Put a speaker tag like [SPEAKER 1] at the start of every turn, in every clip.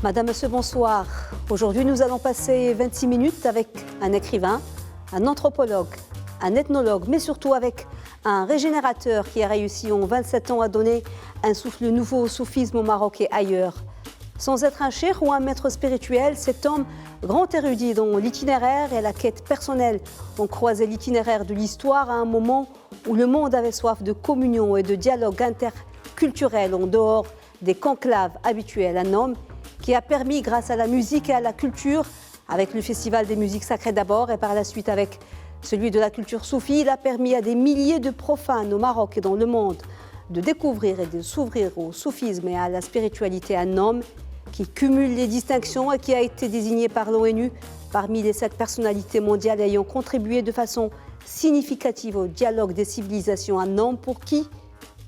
[SPEAKER 1] Madame, Monsieur, bonsoir. Aujourd'hui, nous allons passer 26 minutes avec un écrivain, un anthropologue, un ethnologue, mais surtout avec un régénérateur qui a réussi en 27 ans à donner un souffle nouveau au soufisme au Maroc et ailleurs. Sans être un cheikh ou un maître spirituel, cet homme, grand érudit dont l'itinéraire et la quête personnelle ont croisé l'itinéraire de l'histoire à un moment où le monde avait soif de communion et de dialogue interculturel en dehors des conclaves habituels. Un homme qui a permis, grâce à la musique et à la culture, avec le Festival des musiques sacrées d'abord et par la suite avec celui de la culture soufie, il a permis à des milliers de profanes au Maroc et dans le monde de découvrir et de s'ouvrir au soufisme et à la spiritualité. Un homme qui cumule les distinctions et qui a été désigné par l'ONU parmi les 7 personnalités mondiales ayant contribué de façon significative au dialogue des civilisations. Un homme pour qui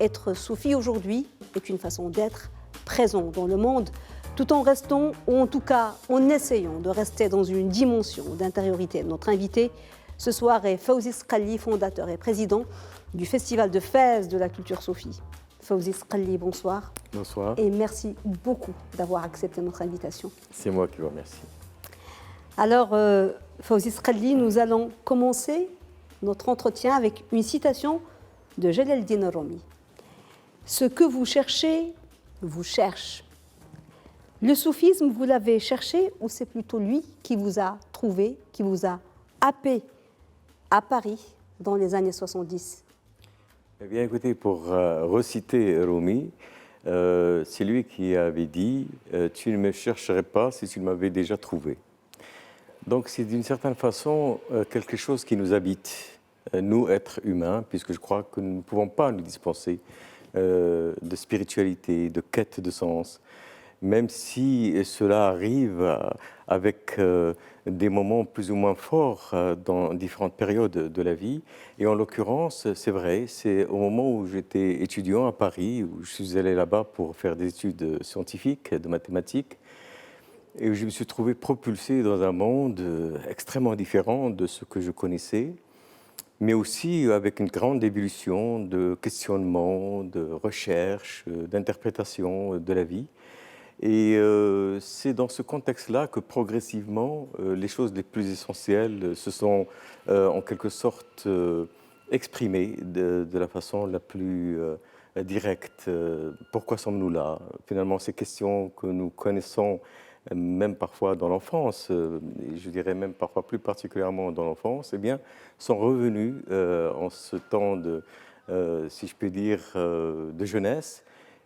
[SPEAKER 1] être soufi aujourd'hui est une façon d'être présent dans le monde, tout en restant, ou en tout cas en essayant de rester dans une dimension d'intériorité. Notre invité ce soir est Fawzi Sqali, fondateur et président du Festival de Fès de la culture soufie. Fawzi Sqali, bonsoir.
[SPEAKER 2] Bonsoir.
[SPEAKER 1] Et merci beaucoup d'avoir accepté notre invitation.
[SPEAKER 2] C'est moi qui vous remercie.
[SPEAKER 1] Alors, Fawzi Sqali, nous allons commencer notre entretien avec une citation de Jalaluddin Rumi. Ce que vous cherchez, vous cherche. Le soufisme, vous l'avez cherché ou c'est plutôt lui qui vous a trouvé, qui vous a happé à Paris dans les années 70?
[SPEAKER 2] Eh bien, écoutez, pour reciter Rumi, c'est lui qui avait dit « Tu ne me chercherais pas si tu m'avais déjà trouvé ». Donc, c'est d'une certaine façon quelque chose qui nous habite, nous, êtres humains, puisque je crois que nous ne pouvons pas nous dispenser de spiritualité, de quête de sens, même si cela arrive avec des moments plus ou moins forts dans différentes périodes de la vie. Et en l'occurrence, c'est vrai, c'est au moment où j'étais étudiant à Paris, où je suis allé là-bas pour faire des études scientifiques, de mathématiques, et où je me suis trouvé propulsé dans un monde extrêmement différent de ce que je connaissais, mais aussi avec une grande évolution de questionnement, de recherche, d'interprétation de la vie. Et c'est dans ce contexte-là que progressivement, les choses les plus essentielles se sont en quelque sorte exprimées de la façon la plus directe. Pourquoi sommes-nous là? Finalement, ces questions que nous connaissons même parfois dans l'enfance, et je dirais même parfois plus particulièrement dans l'enfance, eh bien, sont revenues en ce temps de, si je puis dire, de jeunesse,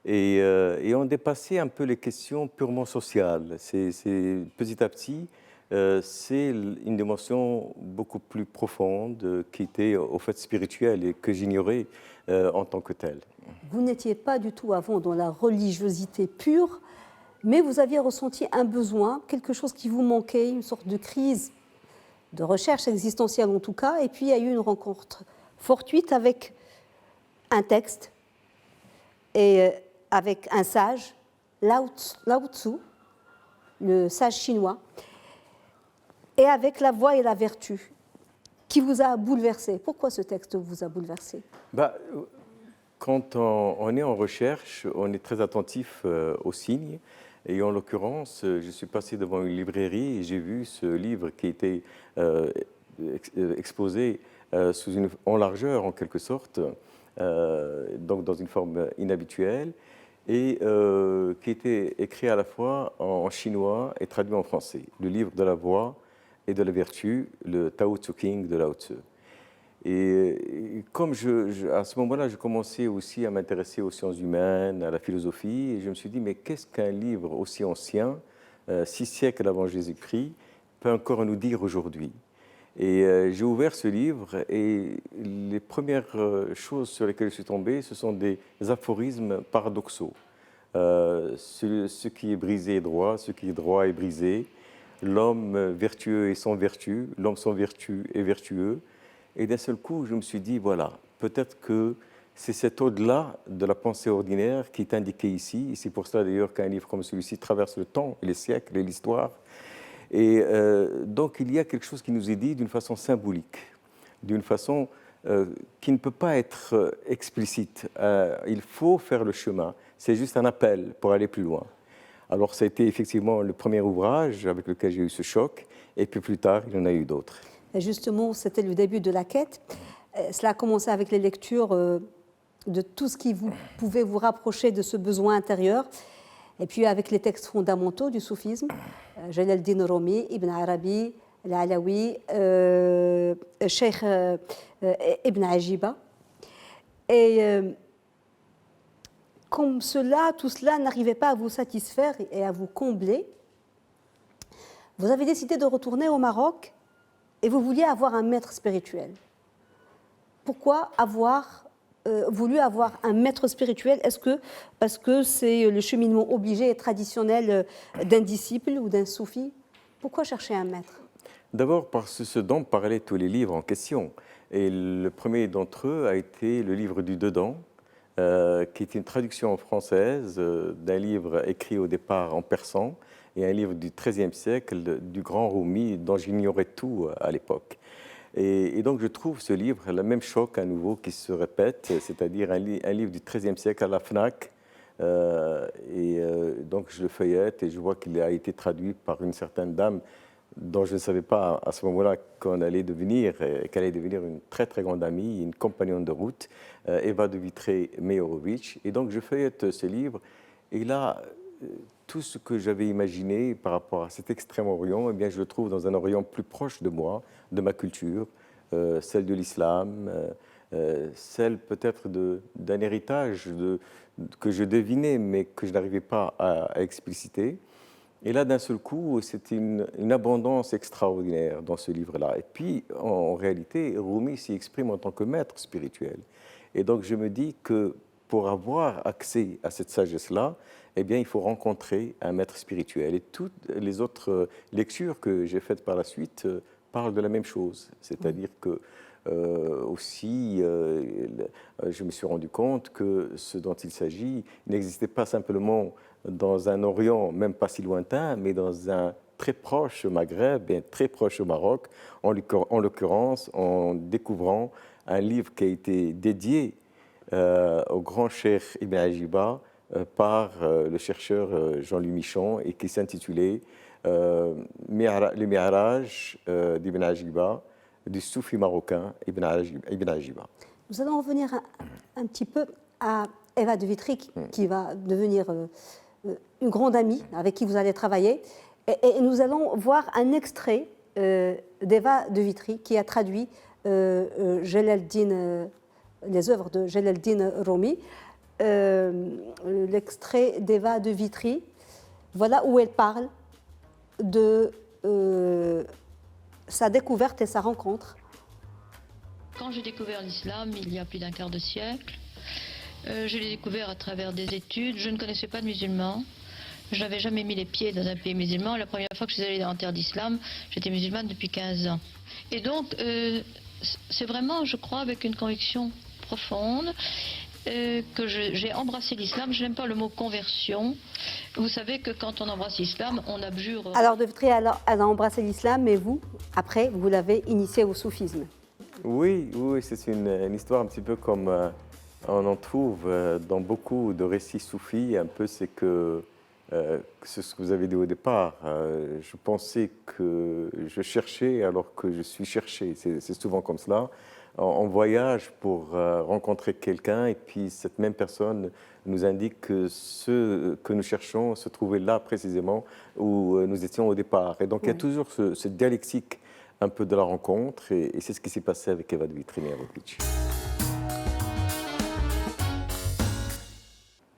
[SPEAKER 2] et ont dépassé un peu les questions purement sociales. C'est petit à petit, c'est une dimension beaucoup plus profonde qui était au fait spirituelle et que j'ignorais en tant que telle.
[SPEAKER 1] Vous n'étiez pas du tout avant dans la religiosité pure, mais vous aviez ressenti un besoin, quelque chose qui vous manquait, une sorte de crise de recherche existentielle en tout cas, et puis il y a eu une rencontre fortuite avec un texte et avec un sage, Lao Tzu, le sage chinois, et avec la voix et la vertu, qui vous a bouleversé. Pourquoi ce texte vous a bouleversé?
[SPEAKER 2] Quand on est en recherche, on est très attentif aux signes. Et en l'occurrence, je suis passé devant une librairie et j'ai vu ce livre qui était exposé en largeur, en quelque sorte, donc dans une forme inhabituelle, et qui était écrit à la fois en chinois et traduit en français. Le livre de la voix et de la vertu, le Tao Te Ching de Lao Tzu. Et comme à ce moment-là, je commençais aussi à m'intéresser aux sciences humaines, à la philosophie, et je me suis dit, mais qu'est-ce qu'un livre aussi ancien, 6 siècles avant Jésus-Christ, peut encore nous dire aujourd'hui? Et j'ai ouvert ce livre, et les premières choses sur lesquelles je suis tombé, ce sont des aphorismes paradoxaux. Ce qui est brisé est droit, ce qui est droit est brisé, l'homme vertueux est sans vertu, l'homme sans vertu est vertueux. Et d'un seul coup, je me suis dit, voilà, peut-être que c'est cet au-delà de la pensée ordinaire qui est indiqué ici. Et c'est pour cela d'ailleurs qu'un livre comme celui-ci traverse le temps, et les siècles et l'histoire. Et donc il y a quelque chose qui nous est dit d'une façon symbolique, d'une façon qui ne peut pas être explicite. Il faut faire le chemin, c'est juste un appel pour aller plus loin. Alors, ça a été effectivement le premier ouvrage avec lequel j'ai eu ce choc. Et puis plus tard, il y en a eu d'autres.
[SPEAKER 1] Et justement, c'était le début de la quête. Cela a commencé avec les lectures de tout ce qui pouvait vous rapprocher de ce besoin intérieur. Et puis avec les textes fondamentaux du soufisme, Jalal Din Rumi, Ibn Arabi, l'Alawi, Cheikh Ibn Ajiba. Et comme tout cela n'arrivait pas à vous satisfaire et à vous combler, vous avez décidé de retourner au Maroc et vous vouliez avoir un maître spirituel. Pourquoi avoir voulu avoir un maître spirituel? Est-ce que parce que c'est le cheminement obligé et traditionnel d'un disciple ou d'un soufi? Pourquoi chercher un maître?
[SPEAKER 2] D'abord parce que ce dont parlaient tous les livres en question. Et le premier d'entre eux a été le livre du Dedans, qui est une traduction française d'un livre écrit au départ en persan et un livre du XIIIe siècle du grand Rumi dont j'ignorais tout à l'époque. Et donc je trouve ce livre le même choc à nouveau qui se répète, c'est-à-dire un livre du XIIIe siècle à la FNAC. Donc je le feuillette et je vois qu'il a été traduit par une certaine dame dont je ne savais pas à ce moment-là qu'elle allait devenir une très très grande amie, une compagnonne de route, Eva de Vitré-Mejerovic. Et donc je feuillette ce livre et là, tout ce que j'avais imaginé par rapport à cet Extrême-Orient, eh bien, je le trouve dans un Orient plus proche de moi, de ma culture, celle de l'islam, celle peut-être d'un héritage que je devinais mais que je n'arrivais pas à expliciter. Et là, d'un seul coup, c'est une abondance extraordinaire dans ce livre-là. Et puis, en réalité, Rumi s'y exprime en tant que maître spirituel. Et donc, je me dis que pour avoir accès à cette sagesse-là, eh bien, il faut rencontrer un maître spirituel. Et toutes les autres lectures que j'ai faites par la suite parlent de la même chose. C'est-à-dire que aussi, je me suis rendu compte que ce dont il s'agit n'existait pas simplement dans un Orient, même pas si lointain, mais dans un très proche Maghreb et très proche au Maroc, en l'occurrence en découvrant un livre qui a été dédié au grand cheikh Ibn Ajiba par le chercheur Jean-Louis Michon et qui s'intitulait Le Mi'raj d'Ibn Ajiba, du soufi marocain Ibn Ajiba.
[SPEAKER 1] Nous allons revenir un petit peu à Eva de Vitry, qui va devenir une grande amie avec qui vous allez travailler. Et nous allons voir un extrait d'Eva de Vitry qui a traduit les œuvres de Jalal-Din Rumi. L'extrait d'Eva de Vitry, voilà où elle parle de sa découverte et sa rencontre.
[SPEAKER 3] Quand j'ai découvert l'islam, il y a plus d'un quart de siècle, je l'ai découvert à travers des études. Je ne connaissais pas de musulmans. Je n'avais jamais mis les pieds dans un pays musulman. La première fois que je suis allée en terre d'islam, j'étais musulmane depuis 15 ans. Et donc, c'est vraiment, je crois, avec une conviction profonde que j'ai embrassé l'islam. Je n'aime pas le mot conversion. Vous savez que quand on embrasse l'islam, on abjure.
[SPEAKER 1] Alors, de Vitry, elle a embrassé l'islam, mais vous, après, vous l'avez initié au soufisme.
[SPEAKER 2] Oui, c'est une histoire un petit peu comme on en trouve dans beaucoup de récits soufis. Un peu, c'est que c'est ce que vous avez dit au départ. Je pensais que je cherchais alors que je suis cherché. C'est souvent comme cela. On voyage pour rencontrer quelqu'un et puis cette même personne nous indique que ce que nous cherchons se trouvait là précisément où nous étions au départ. Et donc il y a toujours cette dialectique un peu de la rencontre et c'est ce qui s'est passé avec Eva de Vitré-Mejerovic.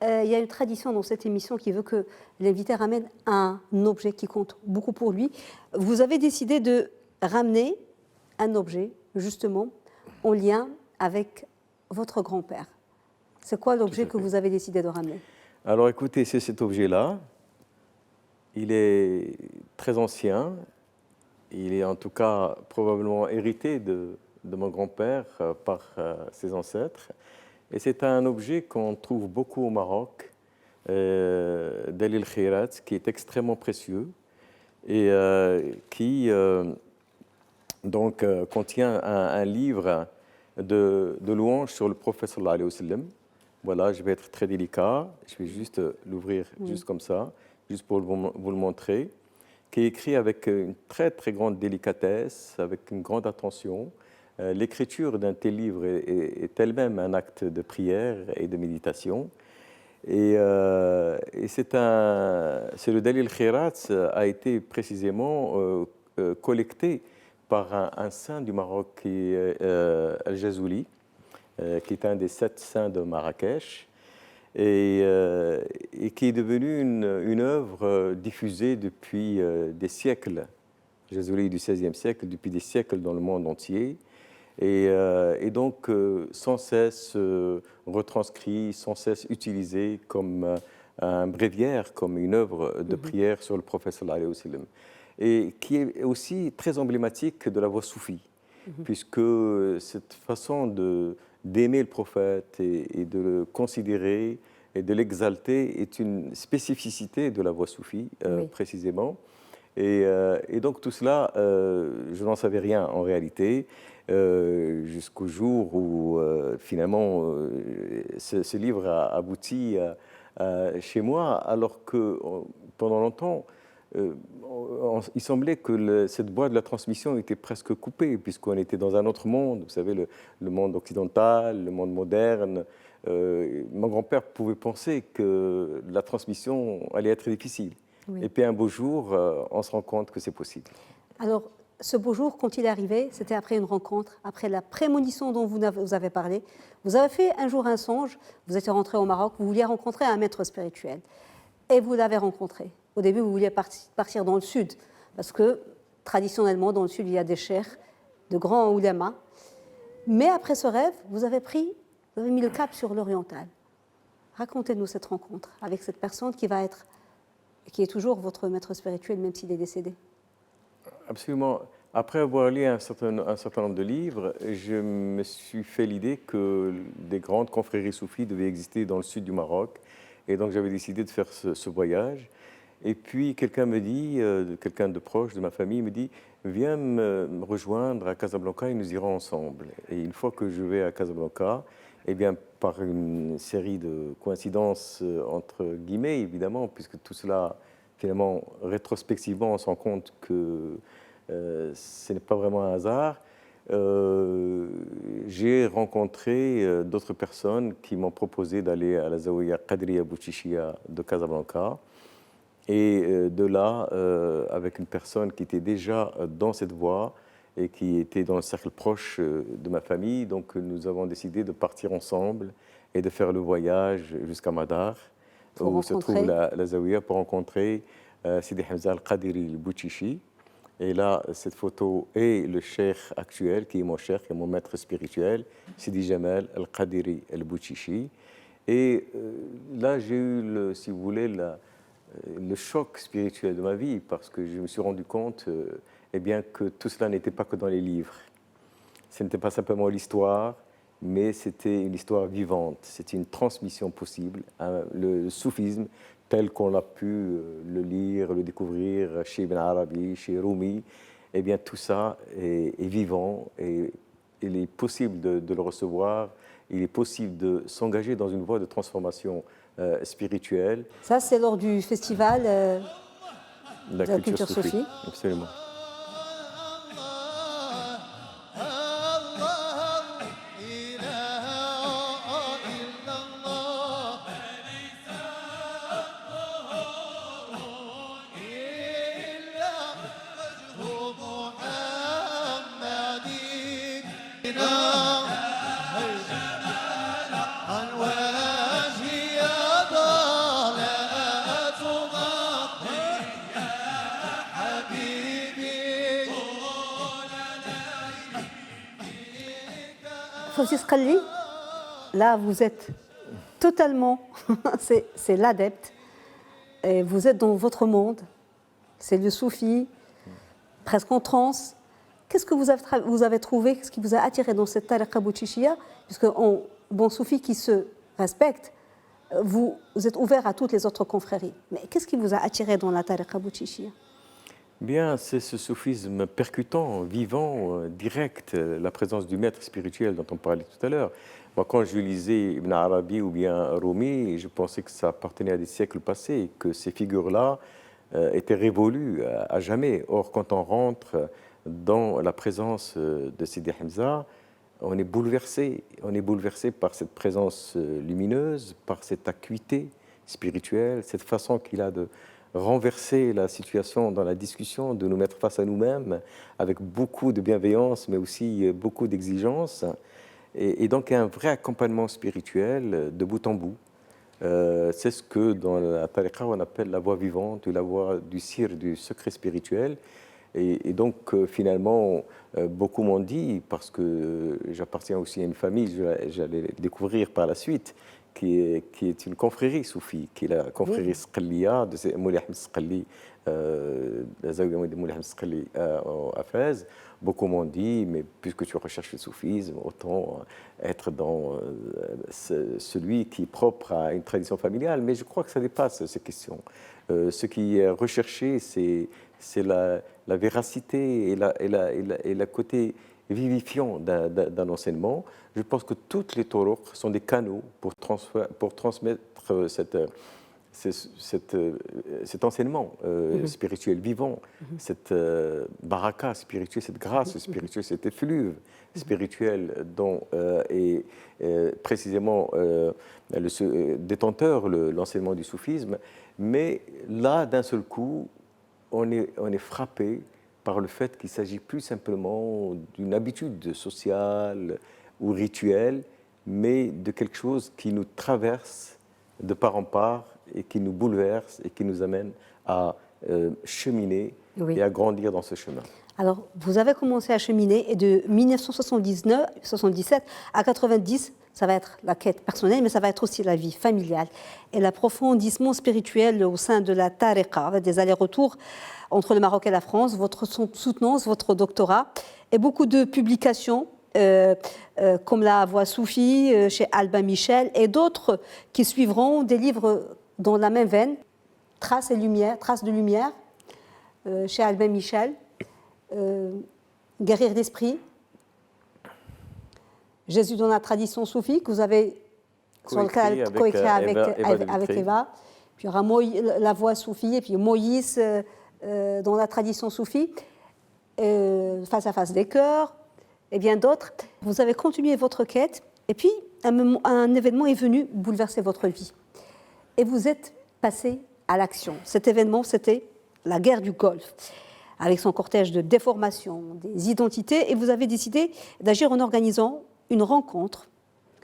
[SPEAKER 1] Il y a une tradition dans cette émission qui veut que l'invité ramène un objet qui compte beaucoup pour lui. Vous avez décidé de ramener un objet, justement, en lien avec votre grand-père. C'est quoi l'objet que vous avez décidé de ramener?
[SPEAKER 2] Alors écoutez, c'est cet objet-là. Il est très ancien. Il est en tout cas probablement hérité de mon grand-père par ses ancêtres. Et c'est un objet qu'on trouve beaucoup au Maroc, Dalil Khirat, qui est extrêmement précieux et qui donc contient un livre de louanges sur le prophète sallallahu alayhi wa sallam. Voilà, je vais être très délicat, je vais juste l'ouvrir juste comme ça. juste pour vous le montrer, qui est écrit avec une très très grande délicatesse, avec une grande attention. L'écriture d'un tel livre est elle-même un acte de prière et de méditation. Et c'est le Dalil Khirat a été précisément collecté par un saint du Maroc qui est Al-Jazouli, qui est un des 7 saints de Marrakech, et qui est devenu une œuvre diffusée depuis des siècles. Jazouli du XVIe siècle, depuis des siècles dans le monde entier. Et donc, sans cesse retranscrit, sans cesse utilisé comme un bréviaire, comme une œuvre de prière sur le prophète sallallahu alayhi wa sallam. Et qui est aussi très emblématique de la voie soufie, puisque cette façon d'aimer le prophète et de le considérer et de l'exalter est une spécificité de la voie soufie, précisément. Et donc tout cela, je n'en savais rien en réalité, jusqu'au jour où finalement ce livre a abouti chez moi, alors que pendant longtemps, il semblait que cette voie de la transmission était presque coupée, puisqu'on était dans un autre monde, vous savez, le monde occidental, le monde moderne. Mon grand-père pouvait penser que la transmission allait être difficile. Oui. Et puis un beau jour, on se rend compte que c'est possible.
[SPEAKER 1] Alors, ce beau jour, quand il est arrivé, c'était après une rencontre, après la prémonition dont vous avez parlé. Vous avez fait un jour un songe, vous étiez rentré au Maroc, vous vouliez rencontrer un maître spirituel. Et vous l'avez rencontré. Au début, vous vouliez partir dans le sud, parce que traditionnellement, dans le sud, il y a des cheikhs, de grands oulémas. Mais après ce rêve, vous avez mis le cap sur l'oriental. Racontez-nous cette rencontre avec cette personne qui est toujours votre maître spirituel, même s'il est décédé.
[SPEAKER 2] Absolument. Après avoir lu un certain nombre de livres, je me suis fait l'idée que des grandes confréries soufis devaient exister dans le sud du Maroc. Et donc j'avais décidé de faire ce voyage. Et puis quelqu'un me dit, quelqu'un de proche de ma famille me dit, viens me rejoindre à Casablanca et nous irons ensemble. Et une fois que je vais à Casablanca, eh bien, par une série de coïncidences entre guillemets, évidemment, puisque tout cela, finalement, rétrospectivement, on se rend compte que ce n'est pas vraiment un hasard. J'ai rencontré d'autres personnes qui m'ont proposé d'aller à la Zaouïa Qadriya Bouchichia de Casablanca. Et de là, avec une personne qui était déjà dans cette voie et qui était dans le cercle proche de ma famille, donc nous avons décidé de partir ensemble et de faire le voyage jusqu'à Madar, où se trouve la Zaouïa, pour rencontrer Sidi Hamza Al-Qadiri Bouchichi. Et là, cette photo est le cheikh actuel, qui est mon cheikh, qui est mon maître spirituel, Sidi Jamal Al-Qadiri Al-Bouchichi. Et là, j'ai eu, si vous voulez, le choc spirituel de ma vie, parce que je me suis rendu compte eh bien, que tout cela n'était pas que dans les livres. Ce n'était pas simplement l'histoire, mais c'était une histoire vivante. C'était une transmission possible. Le soufisme, tel qu'on l'a pu le lire, le découvrir chez Ibn Arabi, chez Rumi, eh bien, tout ça est vivant et il est possible de le recevoir. Il est possible de s'engager dans une voie de transformation spirituelle.
[SPEAKER 1] Ça, c'est lors du festival de la culture soufie.
[SPEAKER 2] Absolument.
[SPEAKER 1] Fawzi Sqali, là vous êtes totalement, c'est l'adepte, et vous êtes dans votre monde, c'est le soufi, presque en transe. Qu'est-ce que vous avez trouvé, qu'est-ce qui vous a attiré dans cette tariqa Bouchichia, puisque bon soufi qui se respecte, vous êtes ouvert à toutes les autres confréries. Mais qu'est-ce qui vous a attiré dans la tariqa Bouchichia?
[SPEAKER 2] Bien, c'est ce soufisme percutant, vivant, direct, la présence du maître spirituel dont on parlait tout à l'heure. Moi, quand je lisais Ibn Arabi ou bien Rumi, je pensais que ça appartenait à des siècles passés, et que ces figures-là étaient révolues à jamais. Or, quand on rentre dans la présence de Sidi Hamza, on est bouleversé. On est bouleversé par cette présence lumineuse, par cette acuité spirituelle, cette façon qu'il a de renverser la situation dans la discussion, de nous mettre face à nous-mêmes avec beaucoup de bienveillance, mais aussi beaucoup d'exigence. Et donc, il y a un vrai accompagnement spirituel de bout en bout. C'est ce que dans la tariqa, on appelle la voie vivante, ou la voie du sir, du secret spirituel. Et donc, finalement, beaucoup m'ont dit, parce que j'appartiens aussi à une famille, j'allais découvrir par la suite, qui est une confrérie soufie, qui est la confrérie Sqalliya de Moulay Ahmed Sqalli, la Zawiya de Moulay Ahmed Sqalli à Fès. Beaucoup m'ont dit, mais puisque tu recherches le soufisme, autant être dans celui qui est propre à une tradition familiale. Mais je crois que ça dépasse ces questions. Ce qui est recherché, c'est la véracité et la côté vivifiant d'un enseignement. Je pense que toutes les toroq sont des canaux pour transmettre cet enseignement spirituel vivant, cette baraka spirituelle, cette grâce spirituelle, cet effluve spirituel dont est précisément le détenteur l'enseignement du soufisme. Mais là, d'un seul coup, on est frappé par le fait qu'il s'agit plus simplement d'une habitude sociale ou rituelle, mais de quelque chose qui nous traverse de part en part et qui nous bouleverse et qui nous amène à cheminer et à grandir dans ce chemin.
[SPEAKER 1] Alors, vous avez commencé à cheminer et de 1977 à 90, ça va être la quête personnelle, mais ça va être aussi la vie familiale et l'approfondissement spirituel au sein de la tariqa, avec des allers-retours entre le Maroc et la France, votre soutenance, votre doctorat et beaucoup de publications comme La Voix Soufie chez Albin Michel et d'autres qui suivront, des livres dans la même veine, Traces de lumière chez Albin Michel, Guérir d'esprit, Jésus dans la tradition soufie que vous avez coécrit avec Eva, puis il y aura La Voix Soufie et puis Moïse dans la tradition soufie, Face à face des cœurs et bien d'autres. Vous avez continué votre quête et puis un événement est venu bouleverser votre vie et vous êtes passé à l'action. Cet événement, c'était la guerre du Golfe, avec son cortège de déformation des identités, et vous avez décidé d'agir en organisant une rencontre,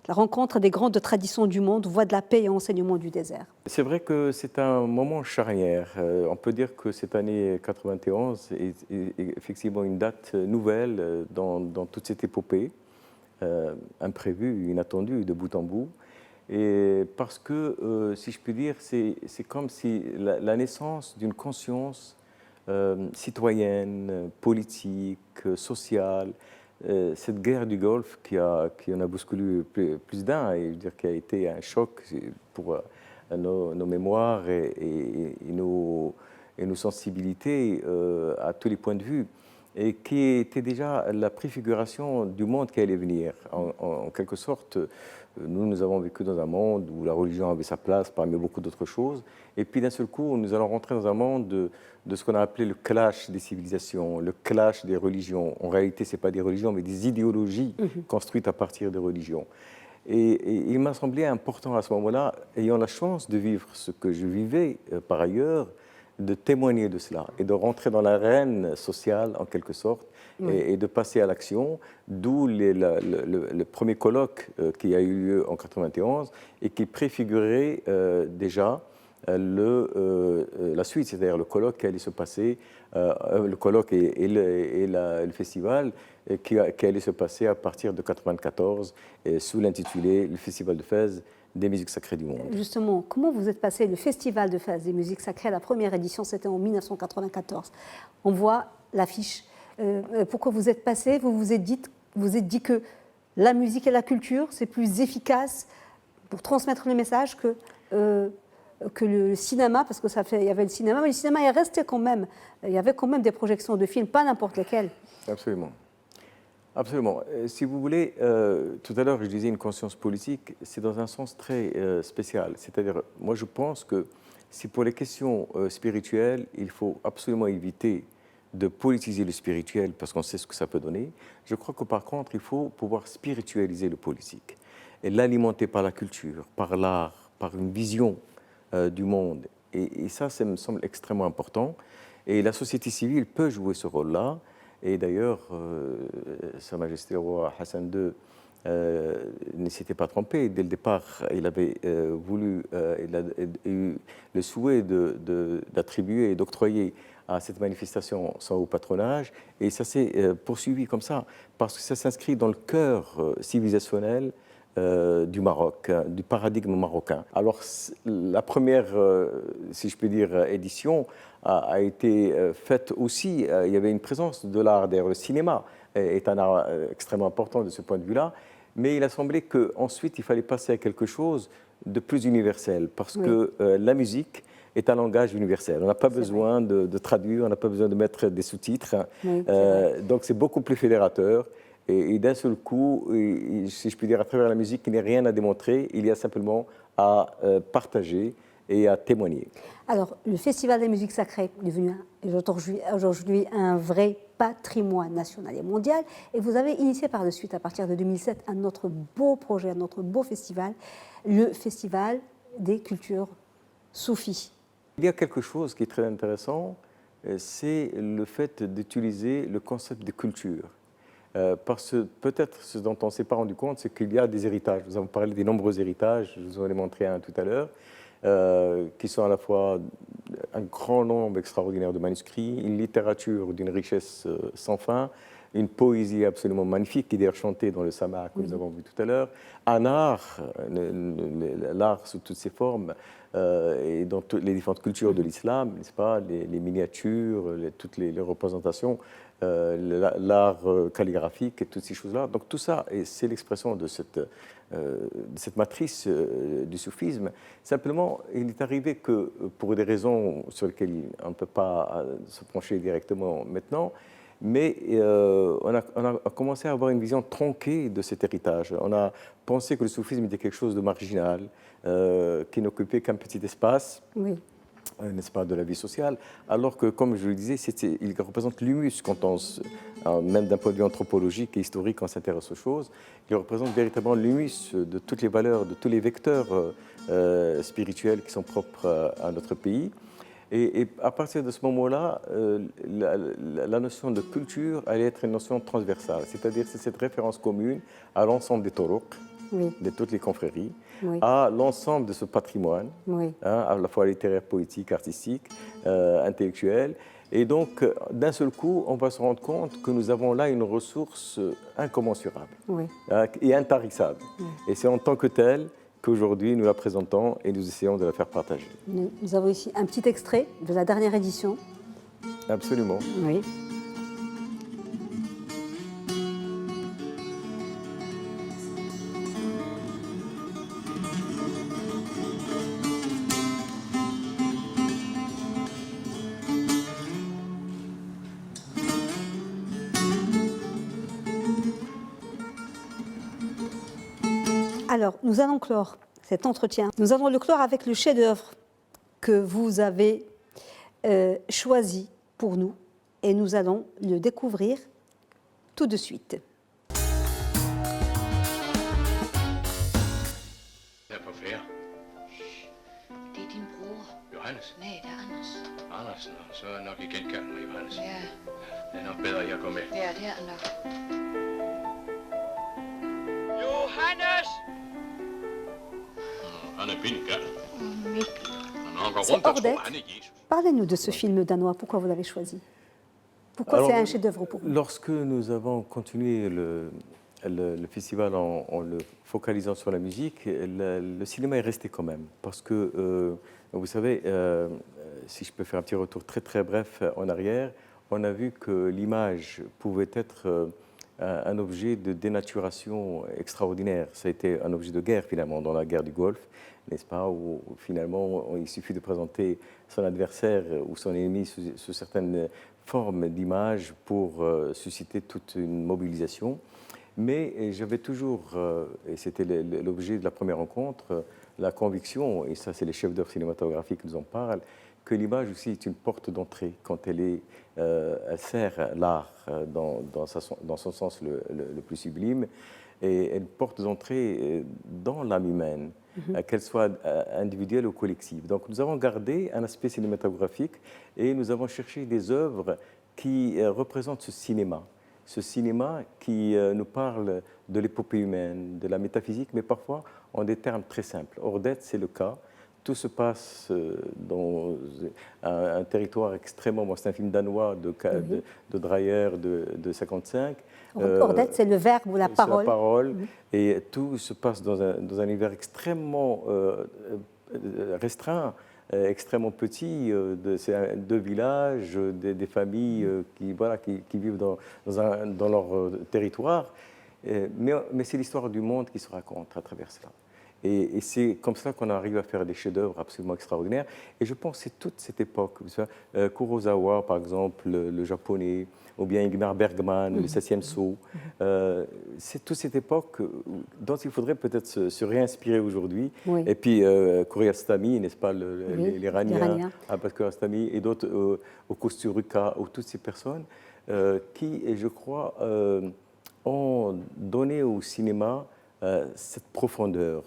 [SPEAKER 1] la rencontre des grandes traditions du monde, voix de la paix et enseignement du désert.
[SPEAKER 2] C'est vrai que c'est un moment charnière. On peut dire que cette année 91 est effectivement une date nouvelle dans toute cette épopée, imprévue, inattendue de bout en bout. Et parce que, si je puis dire, c'est comme si la naissance d'une conscience citoyenne, politique, sociale, cette guerre du Golfe qui en a bousculé plus d'un, et je veux dire qui a été un choc pour nos mémoires et nos sensibilités à tous les points de vue, et qui était déjà la préfiguration du monde qui allait venir. En quelque sorte, nous avons vécu dans un monde où la religion avait sa place parmi beaucoup d'autres choses, et puis d'un seul coup, nous allons rentrer dans un monde de ce qu'on a appelé le clash des civilisations, le clash des religions. En réalité, ce n'est pas des religions, mais des idéologies construites à partir des religions. Et il m'a semblé important à ce moment-là, ayant la chance de vivre ce que je vivais par ailleurs, de témoigner de cela et de rentrer dans l'arène sociale en quelque sorte et de passer à l'action, d'où le premier colloque qui a eu lieu en 1991 et qui préfigurait déjà la suite, c'est-à-dire le colloque qui allait se passer, le colloque et le festival qui allait se passer à partir de 1994 sous l'intitulé le Festival de Fès des musiques sacrées du monde.
[SPEAKER 1] Justement, comment vous êtes passé le Festival de Fès des musiques sacrées, la première édition, c'était en 1994. On voit l'affiche. Pourquoi vous êtes passé? Vous vous êtes dit que la musique et la culture, c'est plus efficace pour transmettre le message que le cinéma, parce que il y avait le cinéma, mais le cinéma est resté quand même. Il y avait quand même des projections de films, pas n'importe lesquels.
[SPEAKER 2] Absolument. Absolument. Si vous voulez, tout à l'heure, je disais une conscience politique, c'est dans un sens très spécial. C'est-à-dire, moi, je pense que si pour les questions spirituelles, il faut absolument éviter de politiser le spirituel parce qu'on sait ce que ça peut donner, je crois que par contre, il faut pouvoir spiritualiser le politique et l'alimenter par la culture, par l'art, par une vision du monde. Et ça me semble extrêmement important. Et la société civile peut jouer ce rôle-là. Et d'ailleurs, Sa Majesté le roi Hassan II ne s'était pas trompé. Dès le départ, il avait il a eu le souhait d'attribuer et d'octroyer à cette manifestation son haut patronage. Et ça s'est poursuivi comme ça, parce que ça s'inscrit dans le cœur civilisationnel du Maroc, du paradigme marocain. Alors, la première, si je peux dire, édition a été faite aussi, il y avait une présence de l'art, d'ailleurs le cinéma est un art extrêmement important de ce point de vue-là, mais il a semblé qu'ensuite il fallait passer à quelque chose de plus universel, parce que la musique est un langage universel. On n'a pas besoin de traduire, on n'a pas besoin de mettre des sous-titres, donc c'est beaucoup plus fédérateur. Et d'un seul coup, si je puis dire, à travers la musique, il n'y a rien à démontrer, il y a simplement à partager et à témoigner.
[SPEAKER 1] Alors, le Festival des musiques sacrées est devenu aujourd'hui un vrai patrimoine national et mondial. Et vous avez initié par la suite, à partir de 2007, un autre beau projet, un autre beau festival, le Festival des cultures soufis.
[SPEAKER 2] Il y a quelque chose qui est très intéressant, c'est le fait d'utiliser le concept de culture. Parce que peut-être ce dont on ne s'est pas rendu compte, c'est qu'il y a des héritages. Nous avons parlé des nombreux héritages, je vous en ai montré un tout à l'heure, qui sont à la fois un grand nombre extraordinaire de manuscrits, une littérature d'une richesse sans fin, une poésie absolument magnifique qui est d'ailleurs chantée dans le Sama que nous avons vu tout à l'heure, un art, l'art sous toutes ses formes, et dans toutes les différentes cultures de l'islam, n'est-ce pas, les miniatures, toutes les représentations, l'art calligraphique et toutes ces choses-là. Donc tout ça, c'est l'expression de cette matrice du soufisme. Simplement, il est arrivé que, pour des raisons sur lesquelles on ne peut pas se pencher directement maintenant, mais on a commencé à avoir une vision tronquée de cet héritage. On a pensé que le soufisme était quelque chose de marginal, qui n'occupait qu'un petit espace. Oui. N'est-ce pas, de la vie sociale, alors que, comme je le disais, il représente l'humus, même d'un point de vue anthropologique et historique, quand on s'intéresse aux choses, il représente véritablement l'humus de toutes les valeurs, de tous les vecteurs spirituels qui sont propres à notre pays. Et à partir de ce moment-là, la notion de culture allait être une notion transversale, c'est-à-dire c'est cette référence commune à l'ensemble des torouk, de toutes les confréries, à l'ensemble de ce patrimoine, à la fois littéraire, poétique, artistique, intellectuel. Et donc, d'un seul coup, on va se rendre compte que nous avons là une ressource incommensurable et intarissable. Et c'est en tant que telle qu'aujourd'hui nous la présentons et nous essayons de la faire partager.
[SPEAKER 1] Nous avons ici un petit extrait de la dernière édition.
[SPEAKER 2] Absolument.
[SPEAKER 1] Oui. Alors, nous allons clore cet entretien. Nous allons le clore avec le chef-d'œuvre que vous avez choisi pour nous et nous allons le découvrir tout de suite.
[SPEAKER 4] Hvad på færre?
[SPEAKER 5] Det er din bror.
[SPEAKER 4] Johannes?
[SPEAKER 5] Nej, det er Anders.
[SPEAKER 4] Andersen, og så er jeg nok igen kaldt mig Johannes.
[SPEAKER 5] Ja,
[SPEAKER 4] Det er nok bedre, at jeg går med.
[SPEAKER 5] ja, det er nok.
[SPEAKER 4] Johannes! Han er pindegal.
[SPEAKER 5] Mikkel.
[SPEAKER 4] Når han går
[SPEAKER 1] C'est
[SPEAKER 4] rundt og tror,
[SPEAKER 1] Ordette.
[SPEAKER 4] han er Jesus.
[SPEAKER 1] Parlez-nous de ce film danois. Pourquoi vous l'avez choisi? Pourquoi c'est un chef-d'œuvre pour vous?
[SPEAKER 2] Lorsque nous avons continué le festival en le focalisant sur la musique, le cinéma est resté quand même. Parce que, vous savez, si je peux faire un petit retour très très bref en arrière, on a vu que l'image pouvait être un objet de dénaturation extraordinaire. Ça a été un objet de guerre finalement dans la guerre du Golfe, n'est-ce pas, où finalement il suffit de présenter son adversaire ou son ennemi sous certaines formes d'images pour susciter toute une mobilisation. Mais j'avais toujours, et c'était l'objet de la première rencontre, la conviction, et ça c'est les chefs d'œuvre cinématographiques qui nous en parlent, que l'image aussi est une porte d'entrée quand elle sert l'art dans son sens le plus sublime, et une porte d'entrée dans l'âme humaine, qu'elle soit individuelle ou collective. Donc nous avons gardé un aspect cinématographique et nous avons cherché des œuvres qui représentent ce cinéma qui nous parle de l'épopée humaine, de la métaphysique, mais parfois en des termes très simples. Ordette, c'est le cas. Tout se passe dans un territoire extrêmement... Bon, c'est un film danois de Dreyer de 1955.
[SPEAKER 1] Ordette, c'est le verbe ou la parole.
[SPEAKER 2] C'est la parole. Et tout se passe dans un univers extrêmement restreint, extrêmement petit. C'est deux villages, des familles qui vivent dans leur territoire. Mais c'est l'histoire du monde qui se raconte à travers cela. Et c'est comme ça qu'on arrive à faire des chefs-d'œuvre absolument extraordinaires. Et je pense que c'est toute cette époque. Kurosawa, par exemple, le japonais, ou bien Ingmar Bergman, le 7e Sceau. C'est toute cette époque dont il faudrait peut-être se réinspirer aujourd'hui. Oui. Et puis Kiarostami, n'est-ce pas, l'Iranien, Abbas Kiarostami, et d'autres, Okosturuka, ou toutes ces personnes qui, je crois, ont donné au cinéma cette profondeur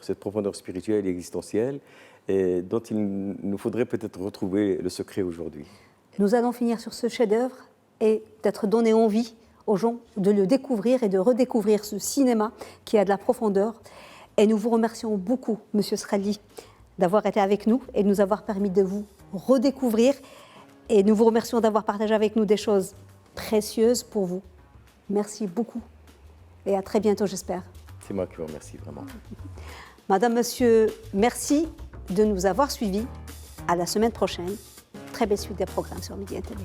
[SPEAKER 2] spirituelle et existentielle dont il nous faudrait peut-être retrouver le secret aujourd'hui.
[SPEAKER 1] Nous allons finir sur ce chef-d'œuvre et peut-être donner envie aux gens de le découvrir et de redécouvrir ce cinéma qui a de la profondeur. Et nous vous remercions beaucoup, Monsieur Sralli, d'avoir été avec nous et de nous avoir permis de vous redécouvrir. Et nous vous remercions d'avoir partagé avec nous des choses précieuses pour vous. Merci beaucoup et à très bientôt, j'espère.
[SPEAKER 2] C'est moi qui vous remercie, vraiment.
[SPEAKER 1] Madame, Monsieur, merci de nous avoir suivis. À la semaine prochaine. Très belle suite des programmes sur Midi TV.